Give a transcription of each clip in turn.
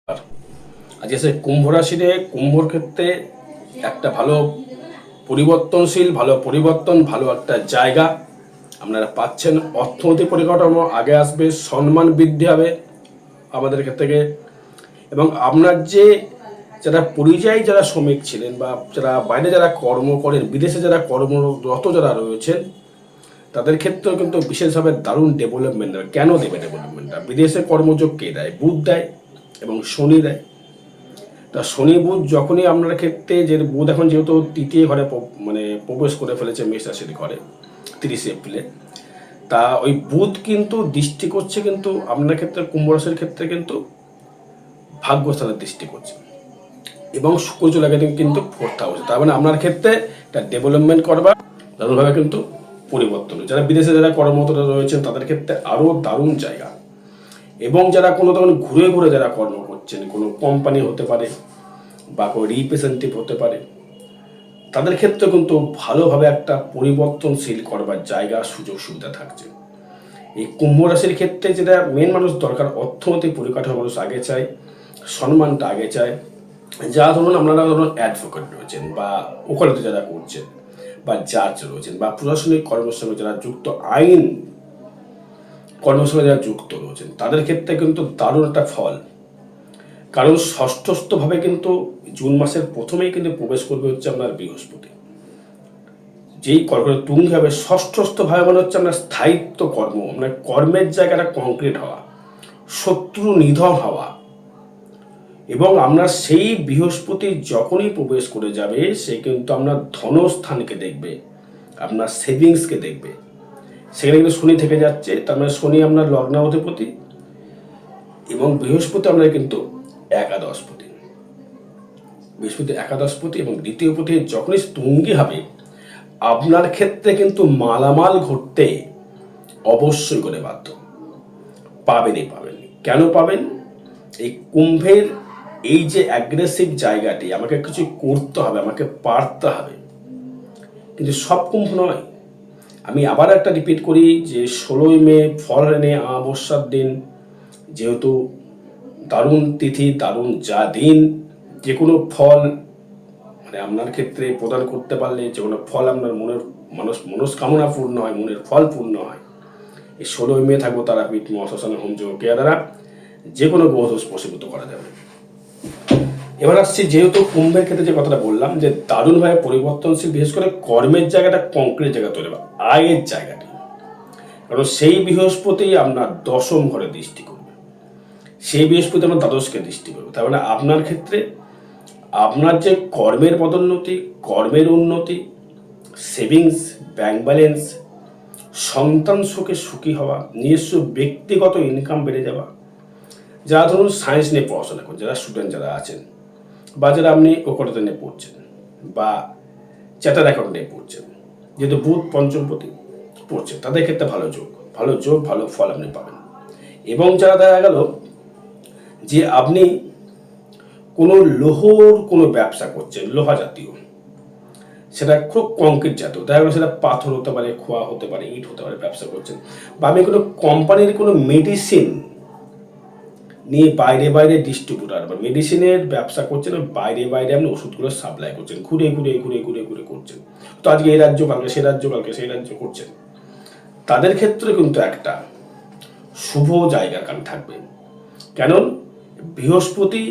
আর আজকে সে কুম্ভ রাশিতে কুম্ভর ক্ষেত্রে একটা ভালো পরিবর্তনশীল, ভালো পরিবর্তন, ভালো একটা জায়গা আপনারা পাচ্ছেন। অর্থনৈতিক পরিকাঠামো আগে আসবে, সম্মান বৃদ্ধি হবে আমাদের ক্ষেত্রে। এবং আপনার যে যারা পরিযায়ী যারা শ্রমিক ছিলেন বা যারা বাইরে যারা কর্ম করেন, বিদেশে যারা কর্মরত যারা রয়েছেন, তাদের ক্ষেত্রেও কিন্তু বিশেষভাবে দারুণ ডেভেলপমেন্ট দেবে। কেন দেবে ডেভেলপমেন্টটা? বিদেশে কর্মযোগ কে দেয়? বুধ দেয় এবং শনি দেয়। তা শনি বুধ যখনই আপনার ক্ষেত্রে, যে বুধ এখন যেহেতু তৃতীয় ঘরে মানে প্রবেশ করে ফেলেছে মেষ রাশির ঘরে 30 এপ্রিলে, তা ওই বুধ কিন্তু দৃষ্টি করছে কিন্তু আপনার ক্ষেত্রে, কুম্ভ রাশির ক্ষেত্রে কিন্তু ভাগ্যস্থানের দৃষ্টি করছে। এবং শুক্র চলে গেছে কিন্তু 4th হাউসে। তার মানে আপনার ক্ষেত্রে একটা ডেভেলপমেন্ট করবা, দারুণভাবে কিন্তু পরিবর্তন। যারা বিদেশে যারা কর্মরত রয়েছেন তাদের ক্ষেত্রে আরও দারুণ জায়গা। এবং যারা কোনো তখন ঘুরে ঘুরে যারা কর্ম করছেন, কোনো কোম্পানি হতে পারে বা কোনো রিপ্রেজেন্টেটিভ হতে পারে, তাদের ক্ষেত্রে কিন্তু ভালোভাবে একটা পরিবর্তনশীল করবার জায়গা, সুযোগ সুবিধা থাকছে। এই কুম্ভ রাশির ক্ষেত্রে যেটা মেন মানুষ দরকার, অর্থনৈতিক পরিকাঠামো মানুষ আগে চায়, সম্মানটা আগে চায়। যা ধরুন আপনারা ধরুন অ্যাডভোকেট রয়েছেন বা ওকালতি যারা করছেন বা জাজ রয়েছেন বা প্রশাসনিক কর্মের সঙ্গে যারা যুক্ত, আইন কর্মের সঙ্গে যারা যুক্ত রয়েছেন, তাদের ক্ষেত্রে কিন্তু দারুণ একটা ফল। কারণ ষষ্ঠস্থভাবে কিন্তু জুন মাসের প্রথমেই কিন্তু প্রবেশ করবে হচ্ছে আপনার বৃহস্পতি, যেই কর্মের তুঙ্গে হবে। ষষ্ঠস্থভাবে মানে হচ্ছে আপনার স্থায়িত্ব কর্ম, মানে কর্মের জায়গাটা কংক্রিট হওয়া, শত্রু নিধন হওয়া। এবং আপনার সেই বৃহস্পতি যখনই প্রবেশ করে যাবে, সে কিন্তু আপনার ধনস্থানকে দেখবে, আপনার সেভিংসকে দেখবে। সেখানে কিন্তু শনি থেকে যাচ্ছে, তার মানে শনি আপনার লগ্নাধিপতি এবং বৃহস্পতি আপনার কিন্তু একাদশপতি। বৃহস্পতি একাদশপতি এবং দ্বিতীয়পতি যখনই তুঙ্গে হবে, আপনার ক্ষেত্রে কিন্তু মালামাল ঘটতে অবশ্যই করে বাধ্য। পাবেনই পাবেন। কেন পাবেন? এই কুম্ভের এই যে অ্যাগ্রেসিভ জায়গাটি, আমাকে কিছু করতে হবে, আমাকে পারতে হবে। কিন্তু সব কুম্ভ নয়। আমি আবার একটা রিপিট করি যে 16ই মে ফল এনে অমাবস্যার দিন, যেহেতু দারুণ তিথি, দারুণ যা দিন, যে কোনো ফল মানে আপনার ক্ষেত্রে প্রদান করতে পারলে, যে কোনো ফল আপনার মনের মনস্কামনা পূর্ণ হয়, মনের ফল পূর্ণ হয়। এই 16ই মে থাকবো তারাপীঠ মহাশ্মশানের হোমযজ্ঞ ক্রিয়া দ্বারা যে কোনো গ্রহদোষ প্রশীভূত করা যাবে। এবার আসছি, যেহেতু কুম্ভের ক্ষেত্রে যে কথাটা বললাম যে দারুণভাবে পরিবর্তনশীল, বিশেষ করে কর্মের জায়গাটা কংক্রিট জায়গা তৈরি হবে, আয়ের জায়গাটি। কারণ সেই বৃহস্পতি আপনার দশম ঘরে দৃষ্টি করবে, সেই বৃহস্পতি আপনার দ্বাদশকে দৃষ্টি করবে। তার মানে আপনার ক্ষেত্রে আপনার যে কর্মের পদোন্নতি, কর্মের উন্নতি, সেভিংস, ব্যাংক ব্যালেন্স, সন্তান সুখে সুখী হওয়া, নিজস্ব ব্যক্তিগত ইনকাম বেড়ে যাওয়া। যারা ধরুন সায়েন্স নিয়ে পড়াশোনা করেন, যারা স্টুডেন্ট যারা আছেন, বা যারা আপনি ওকালতি নিয়ে পড়ছেন বা চ্যাটার অ্যাকাউন্ট নিয়ে পড়ছেন, যেহেতু বুধ পঞ্চমপতি পড়ছেন, তাদের ক্ষেত্রে ভালো যোগ, ভালো ফল আপনি পাবেন। এবং যারা দেখা গেল যে আপনি কোনো লোহর কোনো ব্যবসা করছেন, লোহা জাতীয়, সেটা খুব কংক্রিট জাতীয়, দেখা গেলো সেটা পাথর হতে পারে, খোয়া হতে পারে, ইট হতে পারে, ব্যবসা করছেন। বা আমি কোনো কোম্পানির কোনো মেডিসিন নিয়ে বাইরে ডিস্ট্রিবিউটার বা মেডিসিনের ব্যবসা করছেন, বাইরে আপনি ওষুধগুলো সাপ্লাই করছেন, ঘুরে করছেন। তো আজকে এই রাজ্য, কালকে সে রাজ্য, কালকে সেই রাজ্য করছেন। তাদের ক্ষেত্রে কিন্তু একটা শুভ জায়গা কান থাকবে। কেন? বৃহস্পতি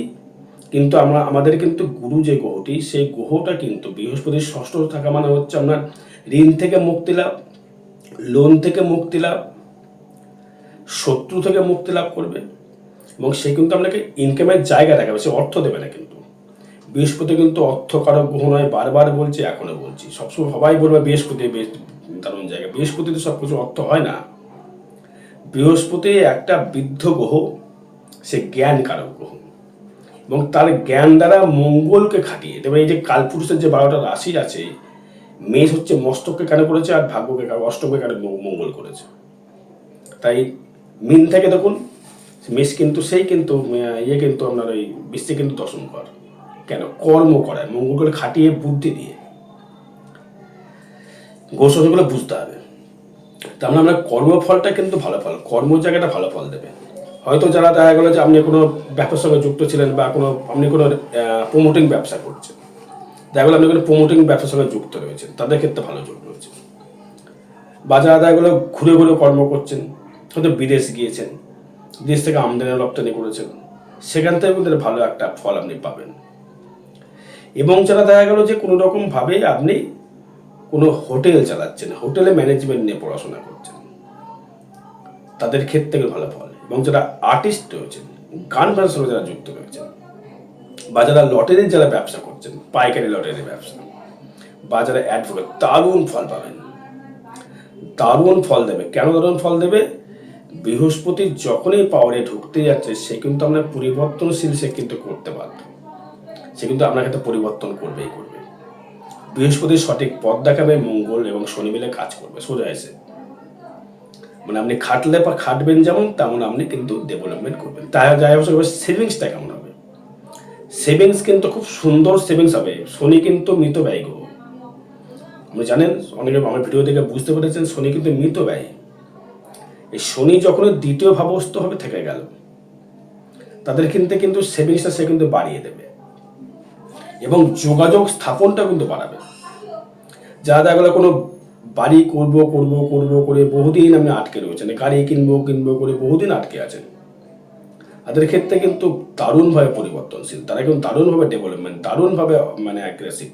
কিন্তু আমাদের কিন্তু গুরু যে গ্রহটি, সেই গ্রহটা কিন্তু বৃহস্পতির ষষ্ঠ থাকা মানে হচ্ছে আপনার ঋণ থেকে মুক্তি লাভ, লোন থেকে মুক্তি লাভ, শত্রু থেকে মুক্তি লাভ করবে। এবং সে কিন্তু আপনাকে ইনকামের জায়গা দেখাবে, সে অর্থ দেবে না। কিন্তু বৃহস্পতি কিন্তু অর্থকারক গ্রহ নয়, বারবার বলছি, এখনো বলছি, সবসময় সবাই বলবে বৃহস্পতি বেশ দারুণ জায়গা। বৃহস্পতিতে সব কিছু অর্থ হয় না। বৃহস্পতি একটা বৃদ্ধ গ্রহ, সে জ্ঞান কারক গ্রহ এবং তার জ্ঞান দ্বারা মঙ্গলকে খাটিয়ে দেবে। এই যে কালপুরুষের যে 12টা রাশি আছে, মেষ হচ্ছে মস্তককে কেন করেছে আর ভাগ্যকে অষ্টমকে কেন মঙ্গল করেছে। তাই মিন থেকে দেখুন, মেষ কিন্তু সেই কিন্তু কিন্তু আপনার ওই বিশ্বে কিন্তু দশম ঘর। কেন? কর্ম করায়, মঙ্গলকে খাটিয়ে বুদ্ধি দিয়ে। গোসগুলো বুঝতে হবে। তার মানে আমরা কর্মফলটা কিন্তু ভালো ফল, কর্ম জায়গাটা ভালো ফল দেবে। হয়তো যারা দেখা গেলো যে আপনি কোনো ব্যবসার সঙ্গে যুক্ত ছিলেন বা আপনি কোনো প্রমোটিং ব্যবসা করছেন, দেখা গেলো আপনি কোনো প্রমোটিং ব্যবসার সঙ্গে যুক্ত রয়েছেন, তাদের ক্ষেত্রে ভালো যোগ রয়েছে। বা যারা দেখা গেলো ঘুরে ঘুরে কর্ম করছেন, হয়তো বিদেশ গিয়েছেন, দেশ থেকে আমদানি রপ্তানি করেছেন, সেখান থেকে কিন্তু ভালো একটা ফল আপনি পাবেন। এবং যারা দেখা গেলো যে কোনো রকমভাবে আপনি কোনো হোটেল চালাচ্ছেন, হোটেলে ম্যানেজমেন্ট নিয়ে পড়াশোনা করছেন, তাদের ক্ষেত্রে ভালো ফল। এবং যারা আর্টিস্ট রয়েছেন, গান বাজনার সঙ্গে যারা যুক্ত রয়েছেন, বা যারা লটারির যারা ব্যবসা করছেন, পাইকারি লটারির ব্যবসা, বা যারা অ্যাডভোকেট, দারুণ ফল পাবেন, দারুণ ফল দেবে। কেন দারুণ ফল দেবে? বৃহস্পতি যখনই পাওয়ারে ঢুকতে যাচ্ছে, সে কিন্তু আপনার পরিবর্তনশীল, সে কিন্তু করতে বাধ্য, সে কিন্তু আপনার ক্ষেত্রে পরিবর্তন করবেই করবে। বৃহস্পতির সঠিক পথ দেখাবে, মঙ্গল এবং শনি মিলে কাজ করবে সোজা এসে। মানে আপনি খাটলে বা খাটবেন যেমন, তেমন আপনি কিন্তু ডেভেলপমেন্ট করবেন। তাই যাই হোক, সেভিংসটা কেমন হবে? সেভিংস কিন্তু খুব সুন্দর সেভিংস হবে। শনি কিন্তু মৃত ব্যয় গ্রহ, আপনি জানেন, অনেকে আমার ভিডিও দেখে বুঝতে পেরেছেন, শনি কিন্তু মৃত ব্যয়। এই শনি যখন দ্বিতীয় ভাবস্থ হবে থেকে গেল, তাদের কিন্তু সেভিংসটা সে কিন্তু বাড়িয়ে দেবে এবং যোগাযোগ স্থাপনটা কিন্তু বাড়াবে। যারা দেখা গেলো কোনো বাড়ি করব করে বহুদিন আপনি আটকে রয়েছেন, গাড়ি কিনবো করে বহুদিন আটকে আছেন, তাদের ক্ষেত্রে কিন্তু দারুণভাবে পরিবর্তনশীল, তারা কিন্তু দারুণভাবে ডেভেলপমেন্ট, দারুণভাবে মানে অ্যাগ্রেসিভ।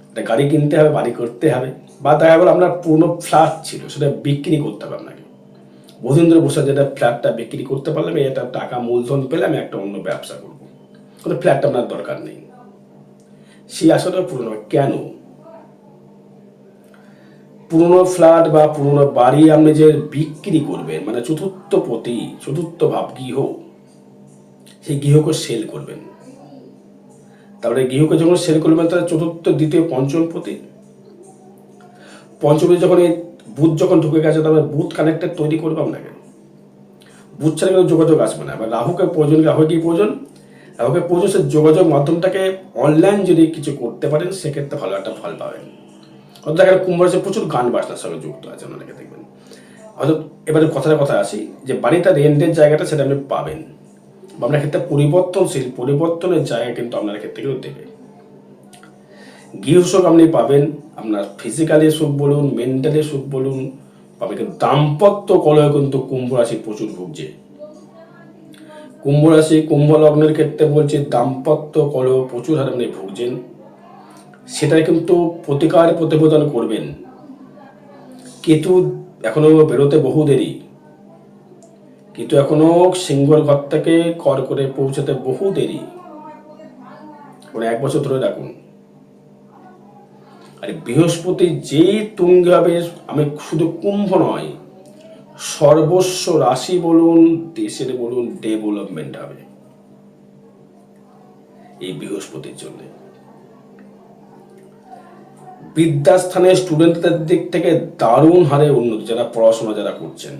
একটা গাড়ি কিনতে হবে, বাড়ি করতে হবে, বা দেখা গেলো আপনার পুরনো ফ্ল্যাট ছিল, সেটা বিক্রি করতে হবে আপনাকে। বহুদিন ধরে বসে যেটা ফ্ল্যাটটা বিক্রি করতে পারলাম, এটা টাকা মূলধন পেলে আমি একটা অন্য ব্যবসা করবো, কোনো ফ্ল্যাটটা আপনার দরকার নেই, সেই আশাটা পূরণ হবে। কেন? পুরনো ফ্ল্যাট বা পুরনো বাড়ি আপনি যে বিক্রি করবেন, মানে চতুর্থ ভাব গৃহ, সেই গৃহকে সেল করবেন। তারপরে গৃহকে যখন সেল করবেন, তাহলে চতুর্থ, দ্বিতীয়, পঞ্চমী যখন এই বুধ যখন ঢুকে গেছে, তারপরে বুধ কানেক্টেড তৈরি করবে আপনাকে। বুধ ছাড়া কিন্তু যোগাযোগ আসবে না। এবার রাহুকে প্রয়োজন, রাহুকে প্রয়োজন সে যোগাযোগ মাধ্যমটাকে অনলাইন যদি কিছু করতে পারেন, সেক্ষেত্রে ভালো একটা ফল পাবেন। হয়তো দেখা কুম্ভ রাশি প্রচুর গান বাজনার সঙ্গে যুক্ত আছে, অনেকে দেখবেন। হয়তো এবারে কথা আসি যে বাড়িটা রেন্টের জায়গাটা, সেটা আপনি পাবেন, বা আপনার ক্ষেত্রে পরিবর্তনের জায়গা কিন্তু আপনার ক্ষেত্রে কিন্তু দেবে। গৃহসুখ আপনি পাবেন, আপনার ফিজিক্যালি সুখ বলুন, মেন্টালি সুখ বলুন পাবেন। কিন্তু দাম্পত্য কলহ কিন্তু কুম্ভ রাশি প্রচুর ভুগছে। কুম্ভ রাশি, কুম্ভ লগ্নের ক্ষেত্রে বলছে দাম্পত্য কলহ প্রচুর হারে আপনি ভুগছেন। সেটাই কিন্তু প্রতিবেদন করবেন। কেতু এখনো বেরোতে বহু দেরি, কিন্তু এখনো সিংহর ঘর থেকে করে পৌঁছাতে বহু দেরি, মানে 1 বছর ধরে রাখুন। আর বৃহস্পতি যেই তুঙ্গে হবে, আমি শুধু কুম্ভ নয়, সর্বস্ব রাশি বলুন, দেশের বলুন, ডেভেলপমেন্ট হবে এই বৃহস্পতির জন্য। বিদ্যাস্থানে স্টুডেন্টদের দিক থেকে দারুণ হারে উন্নতি। যারা পড়াশোনা যারা করছেন,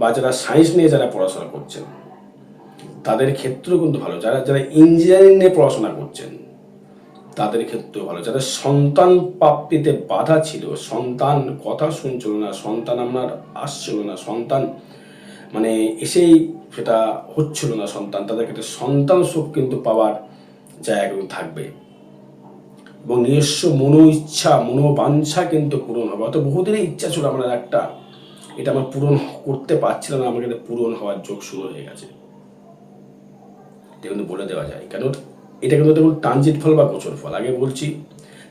বা যারা সায়েন্স নিয়ে যারা পড়াশোনা করছেন, তাদের ক্ষেত্রেও কিন্তু ভালো। যারা ইঞ্জিনিয়ারিং নিয়ে পড়াশোনা করছেন, তাদের ক্ষেত্রেও ভালো। যাদের সন্তান প্রাপ্তিতে বাধা ছিল, সন্তান কথা শুনছিল না, সন্তান আপনার আসছিল না, সন্তান মানে এসেই সেটা হচ্ছিল না সন্তান, তাদের ক্ষেত্রে সন্তান সুখ কিন্তু পাওয়ার জায়গা কিন্তু থাকবে। এবং নিজস্ব মনোবাঞ্ছা কিন্তু পূরণ হবে। অত বহুদিনের ইচ্ছা ছিল আমার একটা, এটা আমার পূরণ করতে পারছিলাম না, আমার কিন্তু পূরণ হওয়ার যোগ শুরু হয়ে গেছে, এটা কিন্তু বলে দেওয়া যায়। কেন? এটা কিন্তু দেখুন ট্রানজিট ফল বা গোচর ফল। আগে বলছি,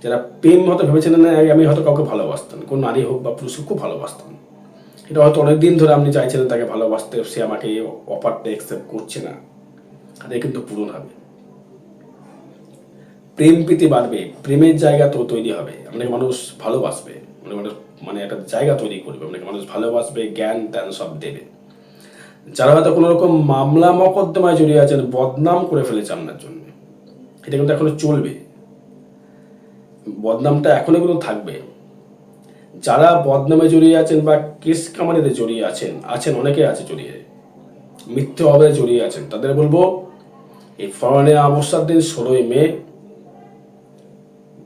যারা প্রেম হয়তো ভেবেছিলেন না, আমি হয়তো কাউকে ভালোবাসতাম, কোন নারী হোক বা পুরুষ হোক, খুব ভালোবাসতাম, এটা হয়তো অনেকদিন ধরে আপনি চাইছিলেন তাকে ভালোবাসতে, সে আমাকে অফারটা অ্যাকসেপ্ট করছে না, এটা কিন্তু পূরণ হবে। প্রেম প্রীতি বাড়বে, প্রেমের জায়গা তো তৈরি হবে, আপনাকে মানুষ ভালোবাসবে, মানে একটা জায়গা তৈরি করবে, আপনাকে মানুষ ভালোবাসবে, জ্ঞান ত্যান সব দেবে। যারা হয়তো কোনো রকম মামলা মকদ্দমায় জড়িয়ে আছেন, বদনাম করে ফেলেছে আপনার জন্য, এটা কিন্তু এখনো চলবে, বদনামটা এখনো কিন্তু থাকবে। যারা বদনামে জড়িয়ে আছেন বা কেস কামানিতে জড়িয়ে আছেন অনেকে আছে জড়িয়ে, মিথ্যে অভাবে জড়িয়ে আছেন, তাদের বলবো এই ফরনে অবস্থার দিন 16ই মে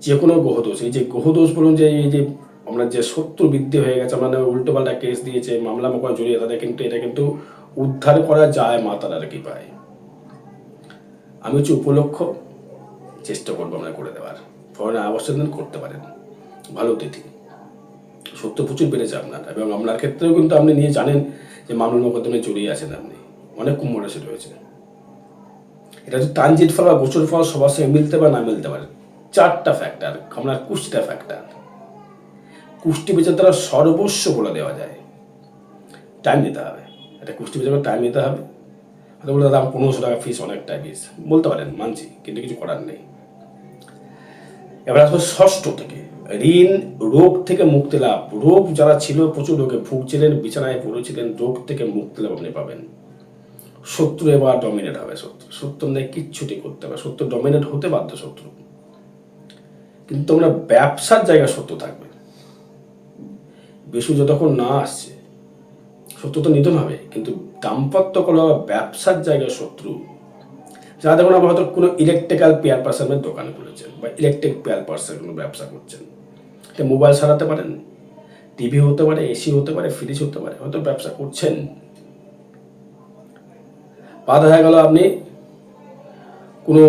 যে কোনো গ্রহদোষ, এই যে গ্রহদোষ বলুন, যে এই যে আমরা যে শত্রু বৃদ্ধি হয়ে গেছে, মানে উল্টোপাল্টা কেস দিয়েছে, মামলা মোকদ্দমা জড়িয়ে, তাদের কিন্তু এটা কিন্তু উদ্ধার করা যায় মা তারার কৃপায়। আমি হচ্ছে উপলক্ষ, চেষ্টা করবো আমরা করে দেওয়ার। ফলনে আবশ্যক করতে পারেন, ভালো তিথি, সত্য প্রচুর বেড়েছে আপনার, এবং আপনার ক্ষেত্রেও কিন্তু আপনি নিয়ে জানেন যে মামলার মোকদ্দমায় জড়িয়ে আছেন, আপনি অনেক কুম্ভ রাশি রয়েছে। এটা হচ্ছে ট্রানজিট ফল বা গোচর ফল সবার সঙ্গে মিলতে বা না মিলতে পারে। 4টা ফ্যাক্টর, আপনার কুষ্টিটা ফ্যাক্টর। কুষ্টি বিচার দ্বারা সর্বস্ব বলে দেওয়া যায়। টাইম দিতে হবে, এটা কুষ্টি বিচার টাইম দিতে হবে। হয়তো বলে দাদা 1500 টাকা ফিস, অনেকটা ফিস বলতে পারেন, মানছি, কিন্তু কিছু করার নেই। এবার আসবে ষষ্ঠ থেকে, ঋণ রোগ থেকে মুক্তি লাভ। রোগ যারা ছিল, প্রচুর রোগে ভুগছিলেন, বিছানায় পড়েছিলেন, রোগ থেকে মুক্তি লাভ আপনি পাবেন। শত্রু এবার ডমিনেট হবে, শত্রু নেই কিচ্ছুটি করতে হবে, শত্রু ডমিনেট হতে বাধ্য শত্রু। কিন্তু আমরা ব্যবসার জায়গায় শত্রু থাকবে। বিশু যতক্ষণ না আসছে শত্রু তো নিধন হবে, কিন্তু দাম্পত্য কলহ, ব্যবসার জায়গায় শত্রু। যারা দেখুন আমরা হয়তো কোনো ইলেকট্রিক্যাল পেয়ার পার্সনের দোকান খুলেছেন বা ইলেকট্রিক পেয়ার পার্সনের কোনো ব্যবসা করছেন, মোবাইল সারাতে পারেন, টিভি হতে পারে, এসি হতে পারে, ফ্রিজ হতে পারে, হয়তো ব্যবসা করছেন। বা দেখা গেল আপনি কোনো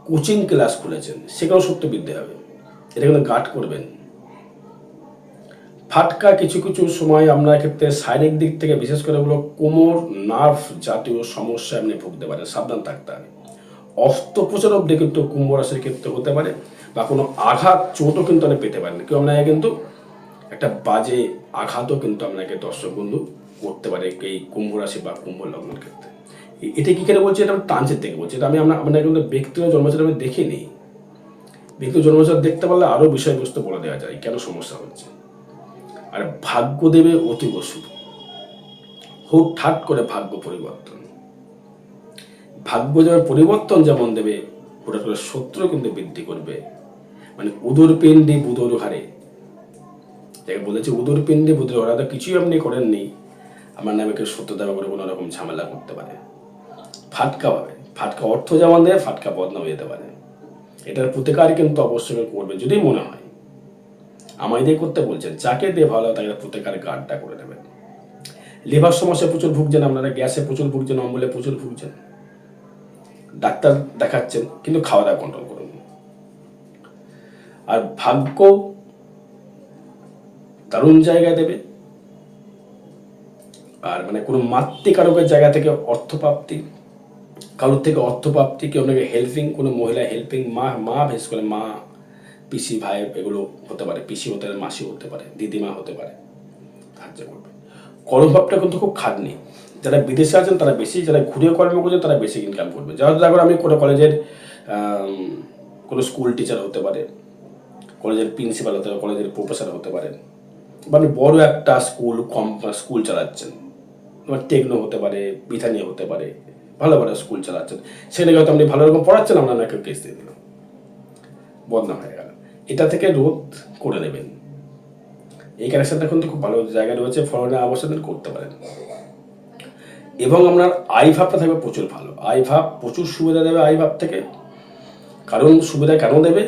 কোচিং ক্লাস খুলেছেন, সেখানেও সত্য বৃদ্ধি হবে, এটা কিন্তু গার্ড করবেন। ফাটকা কিছু কিছু সময় আপনার ক্ষেত্রে শারীরিক দিক থেকে, বিশেষ করে ওগুলো কোমর নার্ভ জাতীয় সমস্যা আপনি ভুগতে পারেন, সাবধান থাকতে হবে। অস্ত্রোপচার অব্দি কিন্তু কুম্ভ রাশির ক্ষেত্রে হতে পারে, বা কোনো আঘাত চোটও কিন্তু আপনি পেতে পারেন। কেউ আপনাকে কিন্তু একটা বাজে আঘাতও কিন্তু আপনাকে দর্শক বন্ধু করতে পারে এই কুম্ভ রাশি বা কুম্ভ লগ্নের ক্ষেত্রে। এটা কি করে বলছি, এটা আমি ট্রানজিট থেকে বলছি, এটা আমি আপনার কিন্তু ব্যক্তিগত জন্মছর আমি দেখিনি। ব্যক্তিগত জন্মছর দেখতে পারলে আরও বিষয়বস্তু বলে দেওয়া যায় কেন সমস্যা হচ্ছে। আর ভাগ্য দেবে অতীব শুভ, হুটহাট করে ভাগ্য পরিবর্তন। ভাগ্য যেমন পরিবর্তন যেমন দেবে, হুটহাট করে শত্রু কিন্তু বৃদ্ধি করবে। মানে উদর পিণ্ডি বুদর হারে, যাকে বলেছে উদর পিণ্ডি বুদর হারে, কিছুই আপনি করেননি, আমার নামে কেউ সত্য দাবা করে কোনো রকম ঝামেলা করতে পারে। ফাটকা পাবে, ফাটকা অর্থ যেমন দেয়, ফাটকা বদনাম যেতে পারে। এটার প্রতিকার কিন্তু অবশ্যই করবে, যদি মনে হয় আমায় দিয়ে করতে বলছেন, যাকে দিয়ে ভালো তাকে প্রতিকার গার্ডটা করে দেবেন। লিভার সমস্যা প্রচুর ভুগছেন আপনারা, গ্যাসে প্রচুর ভুগছেন, অম্বলে প্রচুর ভুগছেন, ডাক্তার দেখাচ্ছেন, কিন্তু খাওয়া দাওয়া কন্ট্রোল করুন। আর ভাগ্য দারুণ জায়গায় দেবে। আর মানে কোনো মাতৃকারকের জায়গা থেকে অর্থপ্রাপ্তি, কারোর থেকে অর্থপ্রাপ্তি, কেউ আপনাকে হেল্পিং, কোনো মহিলা হেল্পিং, মা বিশেষ করে মা, পিসি, ভাই, এগুলো হতে পারে, পিসি হতে পারে, মাসি হতে পারে, দিদিমা হতে পারে, সাহায্য করবে। কর্মভাবটা কিন্তু খুব খাটনি। যারা বিদেশে আছেন তারা বেশি, যারা ঘুরে কর্ম করছেন তারা বেশি ইনকাম করবে। যারা দেখো আমি কোনো কলেজের কোনো স্কুল টিচার হতে পারে, কলেজের প্রিন্সিপাল হতে পারে, কলেজের প্রফেসর হতে পারেন, বা আপনি বড় একটা স্কুল চালাচ্ছেন, তোমার টেকনো হতে পারে, বিধানী হতে পারে, ভালো ভালো স্কুল চালাচ্ছেন, সেখানে হয়তো আপনি ভালো রকম পড়াচ্ছেন, আমরা না কেউ কেস দিয়ে দিল, বদনাম হয়ে গেল। এটা থেকে রোধ করে নেবেন। এই কানেকশনটা কিন্তু খুব ভালো জায়গায় রয়েছে, ফলনে আবশ্যক করতে পারেন। এবং আপনার আই ভাবটা থাকবে প্রচুর ভালো, আই ভাব প্রচুর সুবিধা দেবে আই ভাব থেকে। কারণ সুবিধা কেন দেবে,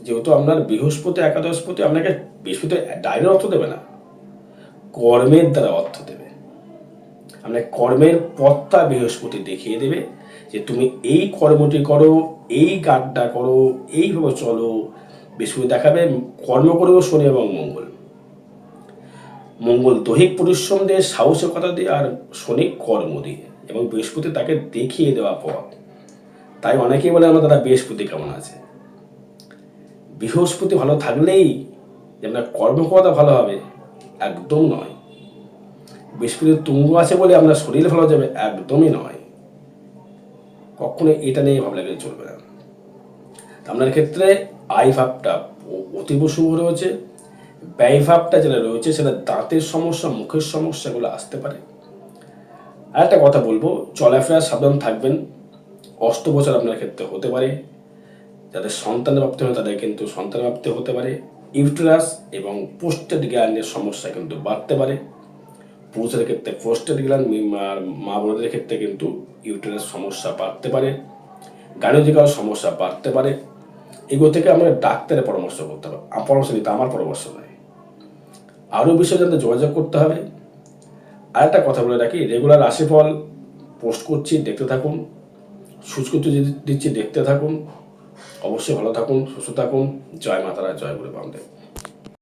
যেহেতু আপনার বৃহস্পতি একাদশপতি, আপনাকে বৃহস্পতি ডাইরেক্ট অর্থ দেবে না, কর্মের দ্বারা অর্থ দেবে। আপনার কর্মের পথটা বৃহস্পতি দেখিয়ে দেবে যে তুমি এই কর্মটি করো, এই গানটা করো, এইভাবে চলো। বৃহস্পতি দেখাবে, কর্ম করবো শনি এবং মঙ্গল। মঙ্গল দৈহিক পরিশ্রম দিয়ে, সাহসিকতা দিয়ে, আর শনি কর্ম দিয়ে, এবং বৃহস্পতি তাকে দেখিয়ে দেওয়া পথ। তাই অনেকেই বলে আমার দাদা বৃহস্পতি কেমন আছে। বৃহস্পতি ভালো থাকলেই যে আপনার কর্মক্ষমতা ভালো হবে, একদম নয়। বৃহস্পতি তুঙ্গ আছে বলে আপনার শরীর ভালো যাবে, একদমই নয়। কখনো এটা নিয়ে ভাবলে গেলে চলবে না। আপনার ক্ষেত্রে আয় ভাবটা অতীব শুভ রয়েছে, ব্যয় ভাবটা যেটা রয়েছে সেটা দাঁতের সমস্যা, মুখের সমস্যাগুলো আসতে পারে। আর একটা কথা বলবো, চলাফেরা সাবধান থাকবেন। অস্ত্রোপচার আপনার ক্ষেত্রে হতে পারে। যাদের সন্তানের প্রাপ্তি হয় তাদের কিন্তু সন্তান প্রাপ্তি হতে পারে। ইউটেরাস এবং পোস্টেড গ্ল্যান্ডের সমস্যা কিন্তু বাড়তে পারে। পুরুষের ক্ষেত্রে পোস্টেড গ্ল্যান্ড, মা বোনদের ক্ষেত্রে কিন্তু ইউটেরাস সমস্যা বাড়তে পারে, গাইনোকোলজিক্যাল সমস্যা বাড়তে পারে। এগুলো থেকে আমরা ডাক্তারের পরামর্শ করতে হবে, পরামর্শ নিতে, আমার পরামর্শ নয়। আরও বিষয় জানতে যোগাযোগ করতে হবে। আর একটা কথা বলে রাখি, রেগুলার রাশিফল পোস্ট করছি, দেখতে থাকুন। সুচকুচু দিচ্ছি, দেখতে থাকুন। অবশ্যই ভালো থাকুন, সুস্থ থাকুন। জয় মাতারা, জয় গুরু বামদেব।